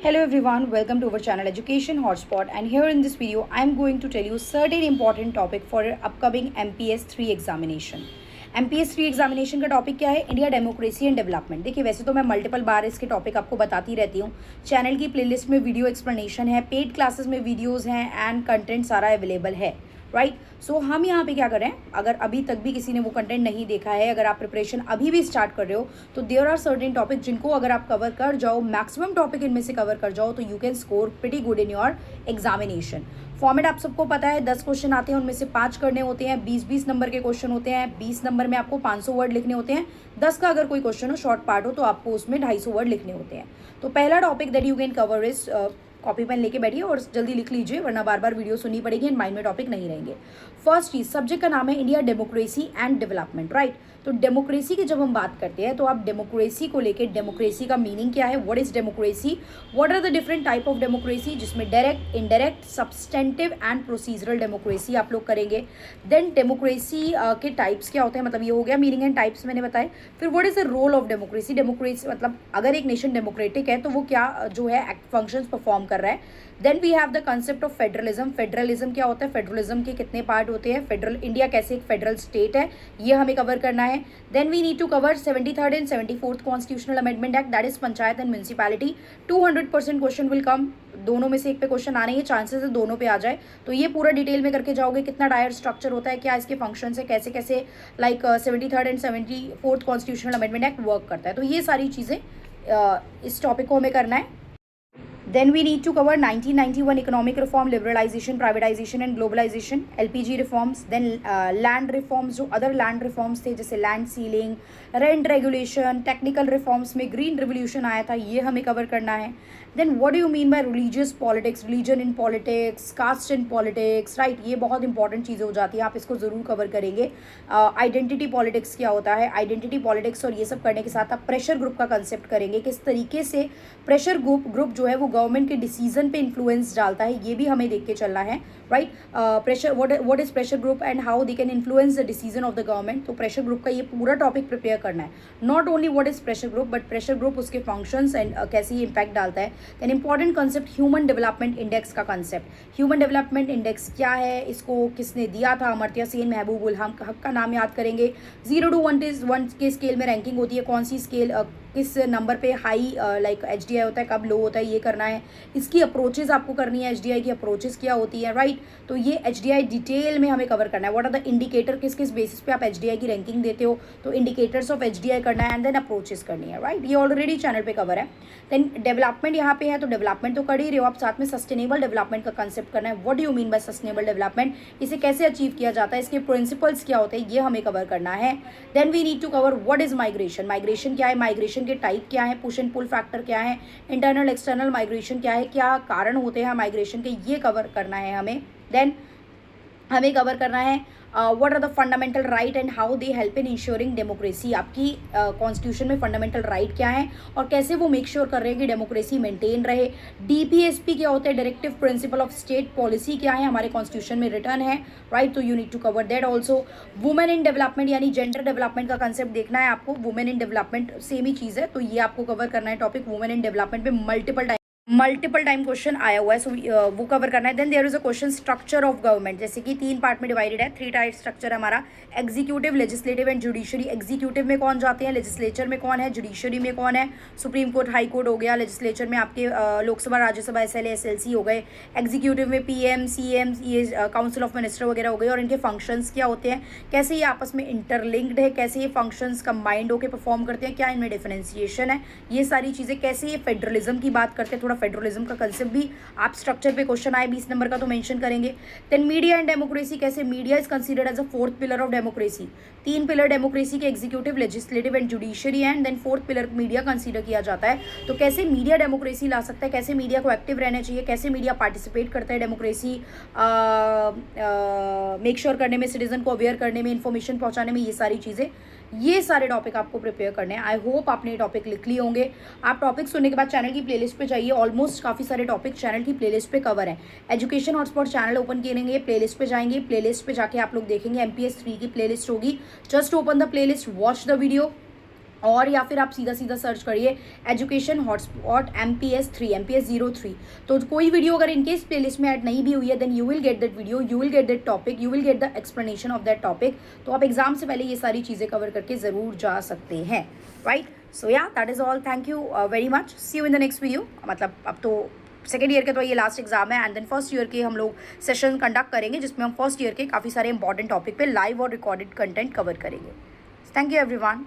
Hello everyone, welcome to our channel Education Hotspot, and here in this video I am going to tell you certain important topic for your upcoming MPS 3 examination. MPS 3 examination का topic क्या है? India democracy and development. देखिए वैसे तो मैं multiple बार इसके topic आपको बताती रहती हूँ। चैनल की प्लेलिस्ट में वीडियो एक्सप्लेनेशन है, पेड क्लासेस में वीडियोज़ हैं एंड कंटेंट सारा अवेलेबल है, राइट। सो हम यहाँ पे क्या कर रहे हैं, अगर अभी तक भी किसी ने वो कंटेंट नहीं देखा है, अगर आप प्रिपरेशन अभी भी स्टार्ट कर रहे हो तो देयर आर सर्टेन टॉपिक जिनको अगर आप कवर कर जाओ, मैक्सिमम टॉपिक इनमें से कवर कर जाओ तो you can score pretty good in your examination. Format आप सबको पता है, 10 क्वेश्चन आते हैं, उनमें से 5 करने होते हैं, 20-20 नंबर के क्वेश्चन होते हैं, 20 नंबर में आपको 500 वर्ड लिखने होते हैं, 10 का अगर कोई क्वेश्चन हो शॉर्ट पार्ट हो तो आपको उसमें 250 वर्ड लिखने होते हैं। तो पहला topic that you can cover is, copy pen लेके बैठिए और जल्दी लिख लीजिए वरना बार बार वीडियो सुननी पड़ेगी एंड माइंड में टॉपिक नहीं रहेंगे। फर्स्ट चीज, सब्जेक्ट का नाम है India democracy and development, right. तो डेमोक्रेसी की जब हम बात करते हैं तो आप डेमोक्रेसी को लेके, डेमोक्रेसी का मीनिंग क्या है, what is democracy, what are the different type of democracy, जिसमें direct, indirect, substantive and procedural democracy आप लोग करेंगे। देन डेमोक्रेसी के टाइप्स क्या होते हैं, मतलब ये हो गया मीनिंग एंड टाइप्स मैंने बताए। फिर what is the role of democracy, democracy मतलब अगर एक नेशन डेमोक्रेटिक है तो वो क्या जो है फंक्शंस परफॉर्म कर रहा है। Then we have the concept of federalism, federalism क्या होता है, फेडरलिज्म के कितने पार्ट होते हैं, फेडरल इंडिया कैसे एक फेडरल स्टेट है, ये हमें कवर करना है। Then we need to cover 73rd and 74th constitutional amendment act, that is panchayat and municipality. 200% question will come, दोनों में से एक पे क्वेश्चन आने के चांसेस है दोनों पे आ जाए, तो ये पूरा डिटेल में करके जाओगे। कितना डायर स्ट्रक्चर होता है, क्या इसके फंक्शन है, कैसे कैसे like 73rd and 74th constitutional amendment act work करता है, तो ये सारी चीज़ें इस टॉपिक को हमें करना है। Then we need to cover 1991 economic reform, liberalization, privatization and globalization, LPG reforms, then land reforms, जो other land reforms थे जैसे land sealing, rent regulation, technical reforms में green revolution आया था, ये हमें cover करना है। Then what do you mean by religious politics, religion in politics, caste in politics, right, ये बहुत इंपॉर्टेंट चीज़ें हो जाती हैं, आप इसको ज़रूर कवर करेंगे। आइडेंटिटी पॉलिटिक्स क्या होता है, आइडेंटिटी पॉलिटिक्स, और ये सब करने के साथ आप प्रेशर ग्रुप का कंसेप्ट करेंगे, किस तरीके से प्रेशर ग्रुप जो है वो गवर्नमेंट के डिसीजन पे इन्फ्लुएंस डालता है, ये भी हमें देख के चलना है, right. Pressure, what is pressure group and how they can influence the decision of the government. तो प्रेशर ग्रुप का ये पूरा टॉपिक प्रिपेयर करना है, not only what is pressure group but pressure group, उसके फंक्शंस एंड कैसे ये impact डालता है। देन important concept human development index का कंसेप्ट, ह्यूमन डेवलपमेंट इंडेक्स क्या है, इसको किसने दिया था, अमर्त्य सेन, महबूब उल हक का नाम याद करेंगे। 0 to 1 के स्केल में रैंकिंग होती है, कौन सी स्केल किस नंबर पे हाई लाइक HDI होता है, कब लो होता है, ये करना है। इसकी अप्रोचेज आपको करनी है, HDI की अप्रोचेज क्या होती है, राइट। तो ये HDI डिटेल में हमें कवर करना है। व्हाट आर द इंडिकेटर, किस किस बेसिस पे आप HDI की रैंकिंग देते हो, तो इंडिकेटर्स ऑफ HDI करना है एंड देन अप्रोचेज करनी है, राइट। ये ऑलरेडी चैनल पे कवर है। देन डेवलपमेंट यहाँ पे है, तो डेवलपमेंट तो कर ही रहे हो आप, साथ में सस्टेनेबल डेवलपमेंट का कंसेप्ट करना है। What do you mean by sustainable development, इसे कैसे अचीव किया जाता है, इसके प्रिंसिपल्स क्या होते हैं, ये हमें कवर करना है। Then we need to cover what is migration, migration क्या है, माइग्रेशन के टाइप क्या है, पुश एंड पुल फैक्टर क्या है, इंटरनल एक्सटर्नल माइग्रेशन क्या है, क्या कारण होते हैं माइग्रेशन के, ये कवर करना है हमें। देन हमें कवर करना है what are the fundamental right and how they help in ensuring democracy, आपकी कॉन्स्टिट्यूशन में फंडामेंटल राइट क्या है और कैसे वो मेक श्योर कर रहे हैं कि डेमोक्रेसी मेंटेन रहे। DPSP क्या होता है, directive principle of state policy क्या है, हमारे कॉन्स्टिट्यूशन में रिटर्न है, राइट। तो you need to cover that also. Women in development यानी जेंडर डेवलपमेंट का कंसेप्ट देखना है आपको, वुमेन इन डेवलपमेंट सेम ही चीज़ है, तो ये आपको कवर करना है टॉपिक। वुमेन इन डेवलपमेंट पे मल्टीपल टाइम क्वेश्चन आया हुआ है, सो वो कवर करना है। Then there is a question structure of government, जैसे कि 3 पार्ट में डिवाइडेड है, 3 टाइप स्ट्रक्चर है हमारा, executive, legislative and judiciary. Executive में कौन जाते हैं, लेजिस्लेचर में कौन है, जुडिशरी में कौन है, सुप्रीम कोर्ट, हाई कोर्ट हो गया, लेजिस्लेचर में आपके लोकसभा, राज्यसभा, SLA, SLC हो गए, एग्जीक्यूटिव में PM, CM, ये काउंसिल ऑफ मिनिस्टर वगैरह हो गए, और इनके फंक्शंस क्या होते हैं, कैसे ये आपस में इंटरलिंक्ड है, कैसे ये फंक्शंस कंबाइंड होकर परफॉर्म करते हैं, क्या इनमें डिफरेंशिएशन है, ये सारी चीज़ें, कैसे ये फेडरलिज्म की बात करते हैं, थोड़ा फेडरलिज्म का कंसेप्ट भी आप स्ट्रक्चर पे क्वेश्चन आए 20 नंबर का तो मेंशन करेंगे। देन मीडिया एंड डेमोक्रेसी, कैसे media is considered as a 4th pillar of democracy, 3 pillar democracy के, executive, legislative and judiciary, and then 4th pillar media consider किया जाता है। तो कैसे मीडिया डेमोक्रेसी ला सकता है, कैसे मीडिया को एक्टिव रहना चाहिए, कैसे मीडिया पार्टिसिपेट करता है डेमोक्रेसी मेक श्योर करने में, सिटीजन को अवेयर करने में, इन्फॉर्मेशन पहुंचाने में, ये सारी चीज़ें, ये सारे टॉपिक आपको प्रिपेयर करने हैं। आई होप आपने ये टॉपिक लिख लिए होंगे। आप टॉपिक सुनने के बाद चैनल की प्लेलिस्ट पे जाइए, ऑलमोस्ट काफ़ी सारे टॉपिक चैनल की प्लेलिस्ट पे कवर है। एजुकेशन हॉटस्पॉट चैनल ओपन करेंगे, प्लेलिस्ट पे जाएंगे, प्लेलिस्ट पे जाके आप लोग देखेंगे MPS 3 की प्लेलिस्ट होगी। Just open the playlist, watch the video और या फिर आप सीधा सीधा सर्च करिए एजुकेशन हॉटस्पॉट MPS 3 MPS 03। तो कोई वीडियो अगर इनकेस प्लेलिस्ट में ऐड नहीं भी हुई है then you will get that video, you will get that topic, you will get the explanation of that topic. तो आप एग्जाम से पहले ये सारी चीज़ें कवर करके ज़रूर जा सकते हैं, राइट। सो या that is all, thank you very much, see you in the next video. मतलब अब तो सेकेंड ईयर के तो ये लास्ट एग्जाम है एंड देन फर्स्ट ईयर के हम लोग सेशन कंडक्ट करेंगे जिसमें हम फर्स्ट ईयर के काफ़ी सारे इंपॉर्टेंट टॉपिक पे लाइव और रिकॉर्डेड कंटेंट कवर करेंगे। Thank you everyone.